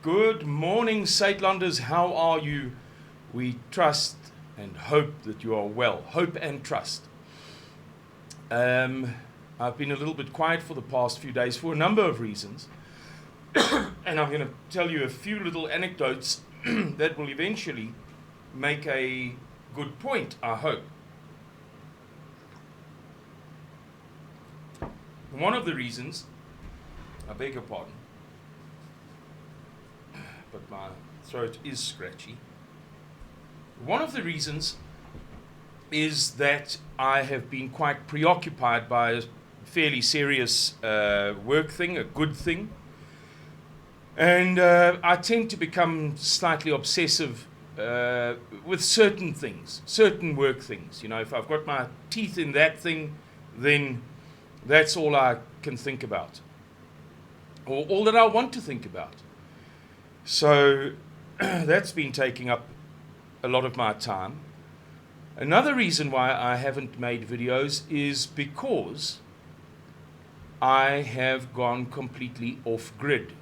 Good morning, Saitlanders. How are you? We trust and hope that you are well. Hope and trust. I've been a little bit quiet for the past few days for a number of reasons. And I'm going to tell you a few little anecdotes that will eventually make a good point, I hope. One of the reasons, I beg your pardon, but my throat is scratchy. One of the reasons is that I have been quite preoccupied by a fairly serious work thing, a good thing. And I tend to become slightly obsessive with certain things, certain work things. You know, if I've got my teeth in that thing, then that's all I can think about, or all that I want to think about. So that's been taking up a lot of my time. Another reason why I haven't made videos is because I have gone completely off grid.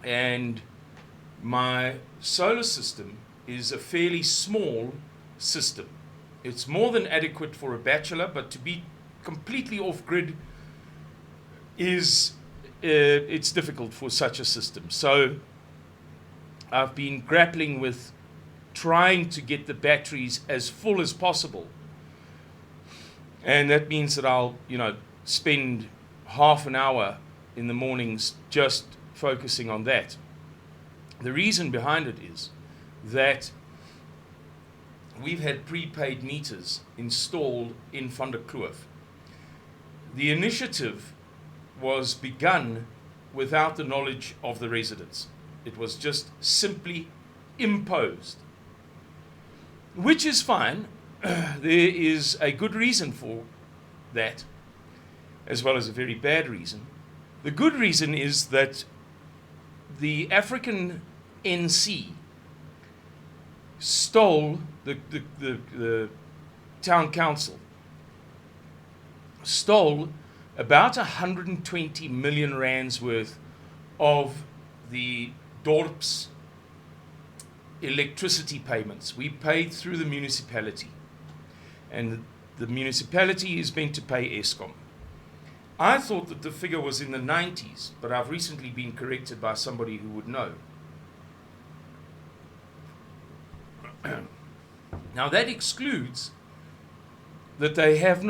And my solar system is a fairly small system. It's more than adequate for a bachelor, but to be completely off grid is it's difficult for such a system. So I've been grappling with trying to get the batteries as full as possible. And that means that I'll, spend half an hour in the mornings just focusing on that. The reason behind it is that we've had prepaid meters installed in Van der Kloof. The initiative was begun without the knowledge of the residents. It was just simply imposed, which is fine. There is a good reason for that, as well as a very bad reason. The good reason is that the African NC stole, the town council stole about 120 million rands worth of the dorp's electricity payments. We paid through the municipality, and the municipality is meant to pay Eskom. I thought that the figure was in the 90s, but I've recently been corrected by somebody who would know. Now that excludes that they have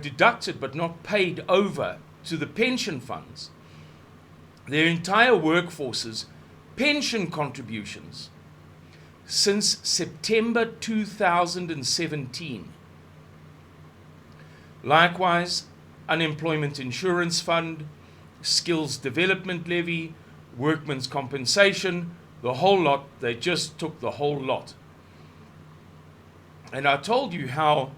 deducted but not paid over to the pension funds their entire workforce's pension contributions since September 2017. Likewise, unemployment insurance fund, skills development levy, workmen's compensation, the whole lot. They just took the whole lot. And I told you how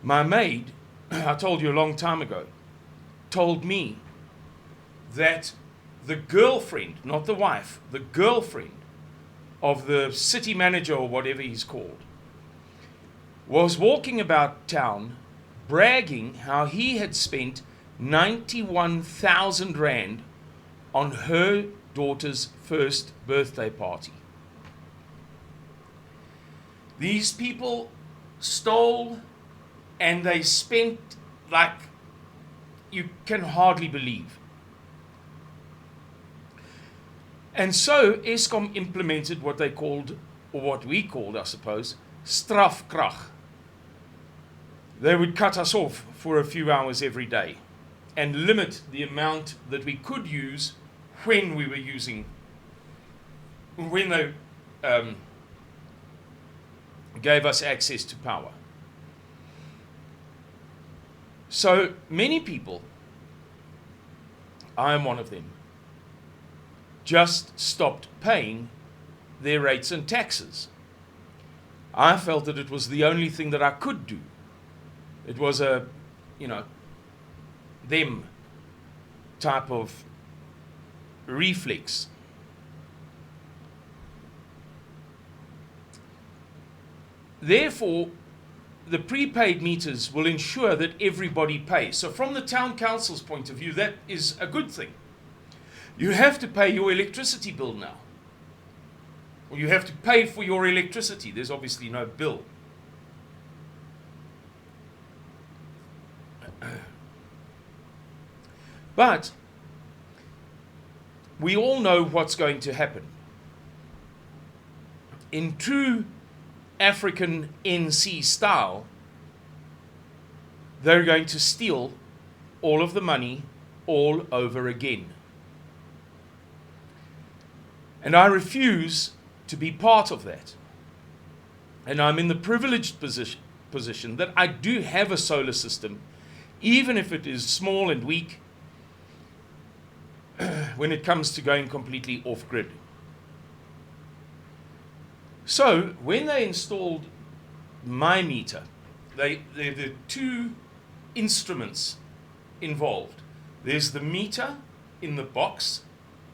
my maid, I told you a long time ago, told me that the girlfriend, not the wife, the girlfriend of the city manager or whatever he's called, was walking about town bragging how he had spent 91,000 rand on her daughter's first birthday party. These people stole, and they spent like you can hardly believe. And so Eskom implemented what they called, or what we called, I suppose, strafkrag. They would cut us off for a few hours every day and limit the amount that we could use when we were using, when they gave us access to power. So many people, I am one of them, just stopped paying their rates and taxes. I felt that it was the only thing that I could do. It was a, them type of reflex. Therefore, the prepaid meters will ensure that everybody pays. So from the town council's point of view, that is a good thing. You have to pay your electricity bill now. Or you have to pay for your electricity. There's obviously no bill. But we all know what's going to happen. In true African NC style, they're going to steal all of the money all over again. And I refuse to be part of that. And I'm in the privileged position that I do have a solar system, even if it is small and weak, when it comes to going completely off-grid. So when they installed my meter, there are two instruments involved. There's the meter in the box.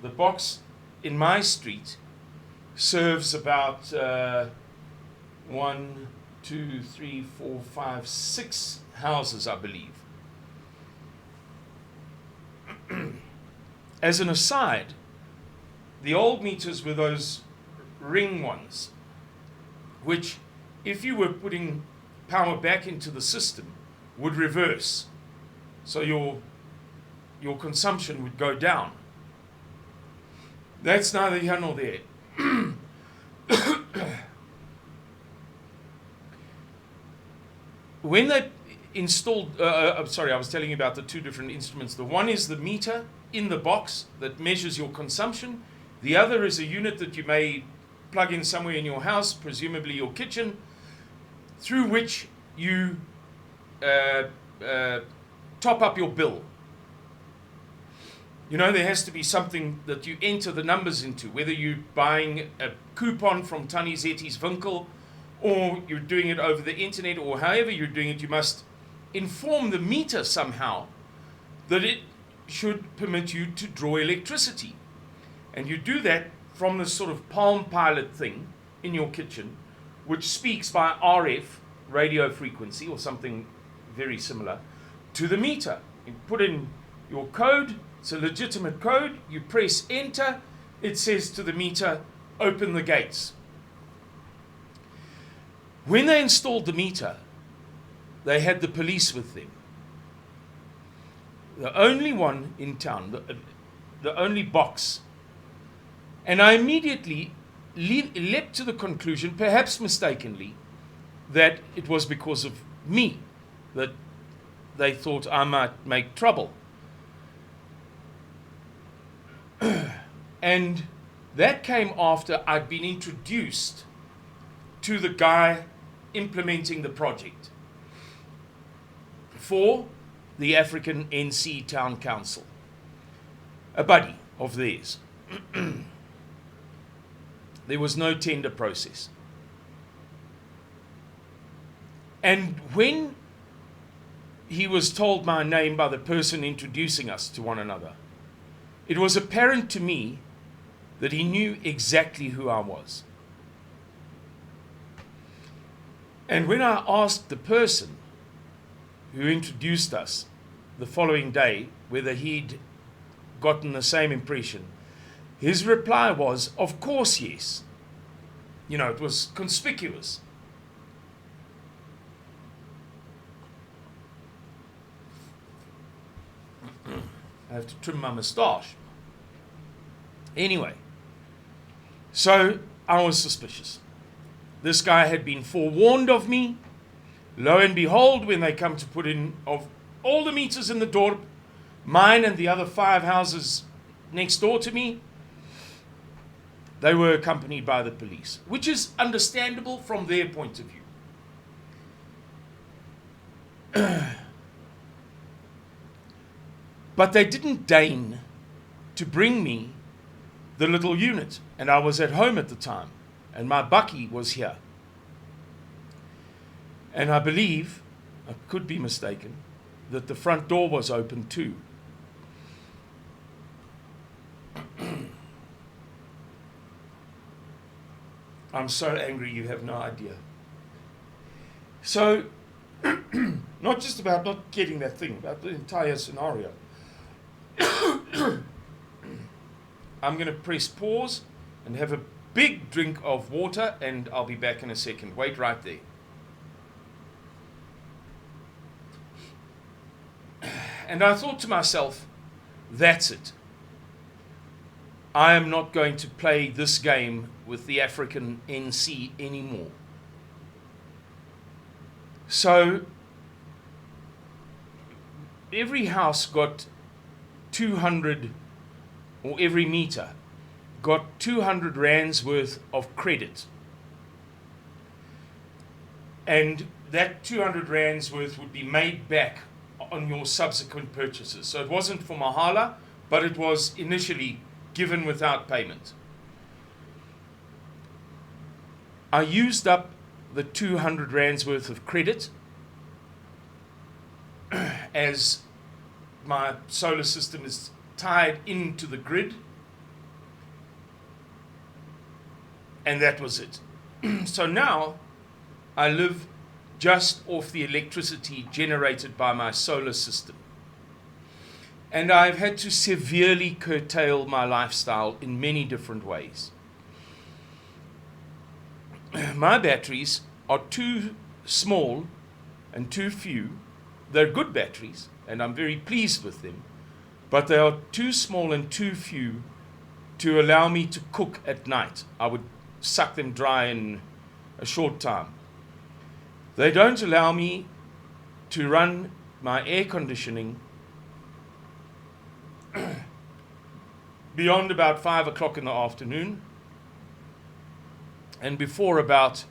The box in my street serves about 1, 2, 3, 4, 5, 6 houses, I believe. As an aside, the old meters were those ring ones, which, if you were putting power back into the system, would reverse. So your consumption would go down. That's neither here nor there. When they installed, I was telling you about the two different instruments. The one is the meter in the box that measures your consumption. The other is a unit that you may plug in somewhere in your house, presumably your kitchen, through which you top up your bill. You know, there has to be something that you enter the numbers into, whether you're buying a coupon from Tannie Zetti's Winkel, or you're doing it over the internet, or however you're doing it, you must inform the meter somehow that it should permit you to draw electricity. And you do that from this sort of Palm Pilot thing in your kitchen, which speaks by RF, radio frequency, or something very similar, to the meter. You put in your code, it's a legitimate code, you press enter, it says to the meter, open the gates. When they installed the meter, they had the police with them. The only one in town, the only box. And I immediately leapt to the conclusion, perhaps mistakenly, that it was because of me that they thought I might make trouble. And that came after I'd been introduced to the guy implementing the project for the African NC Town Council, a buddy of theirs. There was no tender process. And when he was told my name by the person introducing us to one another, it was apparent to me that he knew exactly who I was. And when I asked the person who introduced us the following day whether he'd gotten the same impression, his reply was, of course, yes. You know, it was conspicuous. I have to trim my moustache. Anyway, so I was suspicious. This guy had been forewarned of me. Lo and behold, when they come to put in, of all the meters in the door, mine and the other 5 houses next door to me, they were accompanied by the police, which is understandable from their point of view. But they didn't deign to bring me the little unit, and I was at home at the time, and my bucky was here. And I believe, I could be mistaken, that the front door was open too. I'm so angry you have no idea. So, not just about not getting that thing, about the entire scenario. I'm going to press pause and have a big drink of water, and I'll be back in a second. Wait right there. And I thought to myself, that's it. I am not going to play this game with the African NC anymore. So every house got 200, or every meter got 200 rands worth of credit. And that 200 rands worth would be made back on your subsequent purchases. So it wasn't for mahala, but it was initially given without payment. I used up the 200 rands worth of credit as my solar system is tied into the grid, and that was it. So now I live just off the electricity generated by my solar system. And I've had to severely curtail my lifestyle in many different ways. My batteries are too small and too few. They're good batteries, and I'm very pleased with them, but they are too small and too few to allow me to cook at night. I would suck them dry in a short time. They don't allow me to run my air conditioning beyond about 5 o'clock in the afternoon, and before about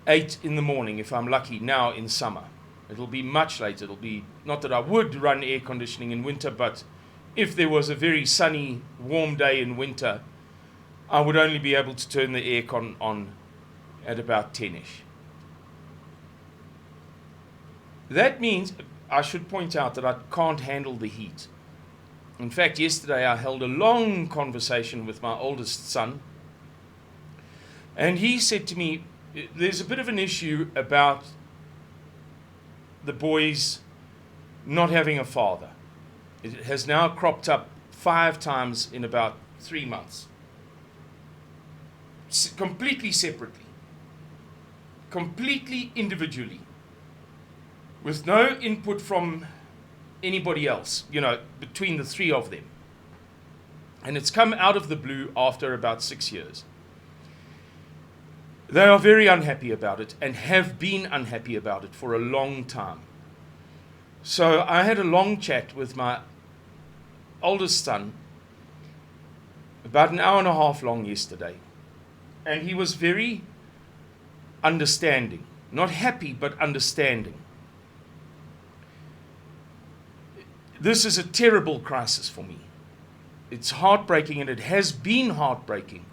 8 in the morning, if I'm lucky, now in summer. It'll be much later. It'll be, not that I would run air conditioning in winter, but if there was a very sunny, warm day in winter, I would only be able to turn the aircon on at about 10ish. That means, I should point out that I can't handle the heat. In fact, yesterday I held a long conversation with my oldest son, and he said to me, there's a bit of an issue about the boys not having a father. It has now cropped up 5 times in about 3 months. Completely separately. Completely individually. With no input from anybody else, between the 3 of them. And it's come out of the blue after about 6 years. They are very unhappy about it and have been unhappy about it for a long time. So I had a long chat with my oldest son, about an hour and a half long yesterday. And he was very understanding. Not happy, but understanding. This is a terrible crisis for me. It's heartbreaking, and it has been heartbreaking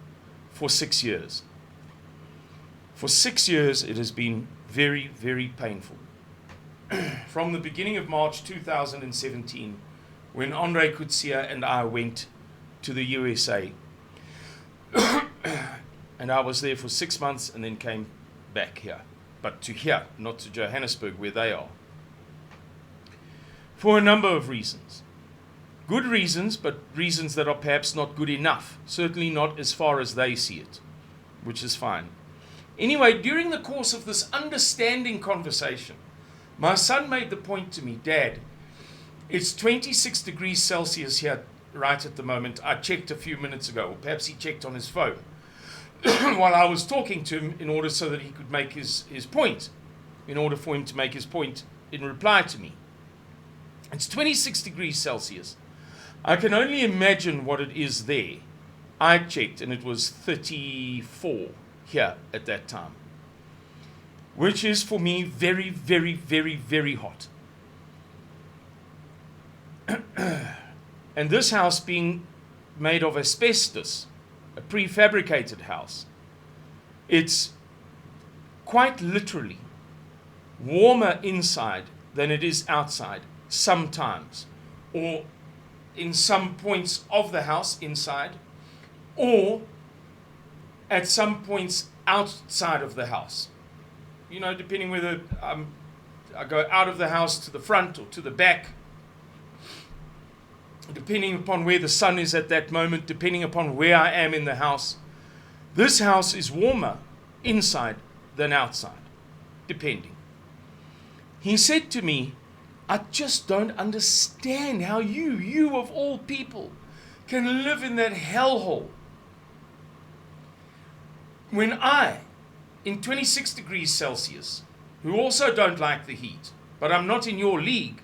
for 6 years. For 6 years, it has been very, very painful. From the beginning of March 2017, when Andre Kutsia and I went to the USA, and I was there for 6 months and then came back here. But to here, not to Johannesburg, where they are. For a number of reasons. Good reasons, but reasons that are perhaps not good enough. Certainly not as far as they see it, which is fine. Anyway, during the course of this understanding conversation, my son made the point to me, Dad, it's 26 degrees Celsius here right at the moment. I checked a few minutes ago, or perhaps he checked on his phone, while I was talking to him in order so that he could make his point, in order for him to make his point in reply to me. It's 26 degrees Celsius. I can only imagine what it is there. I checked and it was 34 here at that time, which is for me very, very, very, very hot. And this house being made of asbestos, a prefabricated house, it's quite literally warmer inside than it is outside sometimes, or in some points of the house inside, or at some points outside of the house. Depending whether I go out of the house to the front or to the back. depending upon where the sun is at that moment, depending upon where I am in the house. This house is warmer inside than outside, depending. He said to me, I just don't understand how you of all people, can live in that hellhole. When I, in 26 degrees Celsius, who also don't like the heat, but I'm not in your league,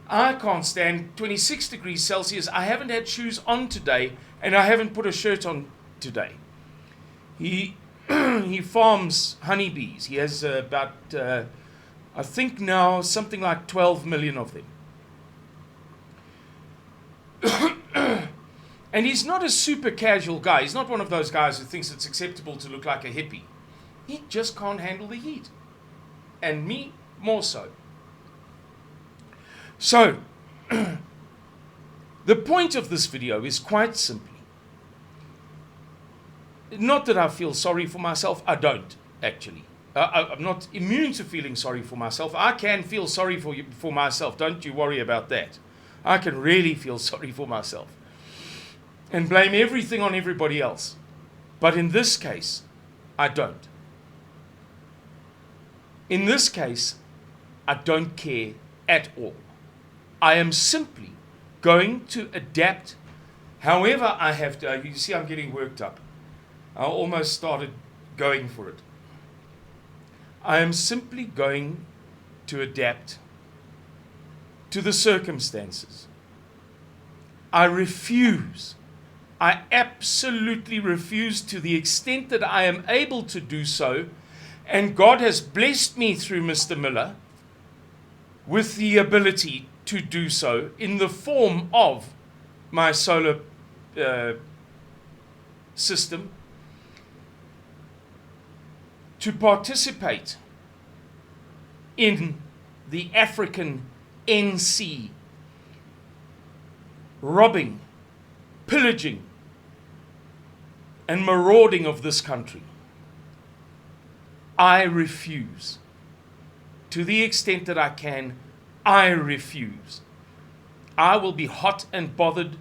I can't stand 26 degrees Celsius. I haven't had shoes on today, and I haven't put a shirt on today. He farms honeybees. He has about, I think now, something like 12 million of them. And he's not a super casual guy. He's not one of those guys who thinks it's acceptable to look like a hippie. He just can't handle the heat. And me, more so. So, the point of this video is quite simply, not that I feel sorry for myself. I don't, actually. I'm not immune to feeling sorry for myself. I can feel sorry for myself. Don't you worry about that. I can really feel sorry for myself and blame everything on everybody else. But in this case, I don't. In this case, I don't care at all. I am simply going to adapt however I have to. You see, I'm getting worked up. I almost started going for it. I am simply going to adapt to the circumstances. I refuse. I absolutely refuse, to the extent that I am able to do so, and God has blessed me through Mr. Miller with the ability to do so in the form of my solar system, to participate in the African NC robbing, pillaging, and marauding of this country. I refuse. To the extent that I can, I refuse. I will be hot and bothered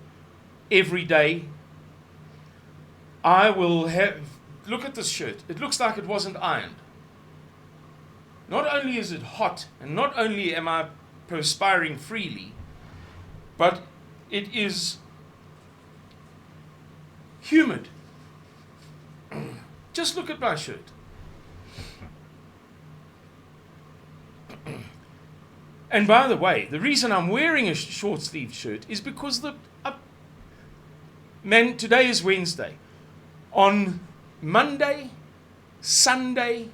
every day. I will have, look at this shirt. It looks like it wasn't ironed. Not only is it hot, and not only am I perspiring freely, but it is humid. Just look at my shirt. And by the way, the reason I'm wearing a short-sleeved shirt is because today is Wednesday. On Monday, Sunday,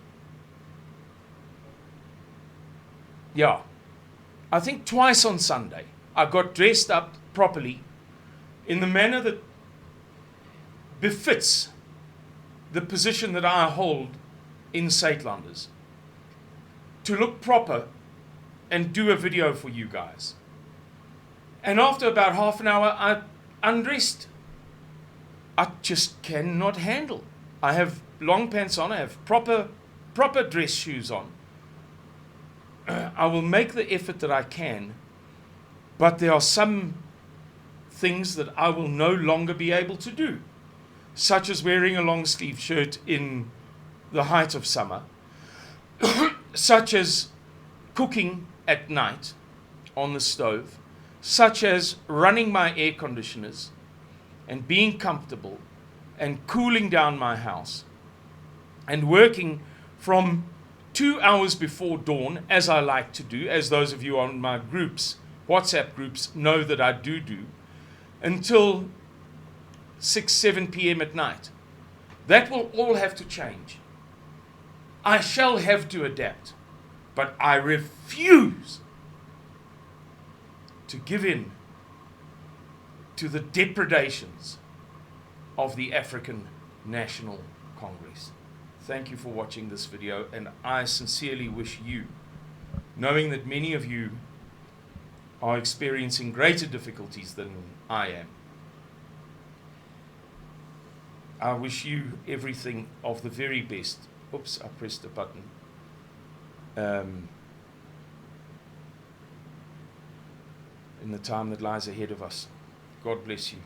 I think twice on Sunday, I got dressed up properly in the manner that befits the position that I hold in Saitlanders, to look proper and do a video for you guys. And after about half an hour, I undressed. I just cannot handle. I have long pants on, I have proper dress shoes on. I will make the effort that I can, but there are some things that I will no longer be able to do, such as wearing a long sleeve shirt in the height of summer, such as cooking at night on the stove, such as running my air conditioners and being comfortable and cooling down my house and working from 2 hours before dawn, as I like to do, as those of you on my groups, WhatsApp groups, know that I do, until 6, 7 p.m. at night. That will all have to change. I shall have to adapt, but I refuse to give in to the depredations of the African National Congress. Thank you for watching this video, and I sincerely wish you, knowing that many of you are experiencing greater difficulties than I am, I wish you everything of the very best. Oops, I pressed a button. in the time that lies ahead of us. God bless you.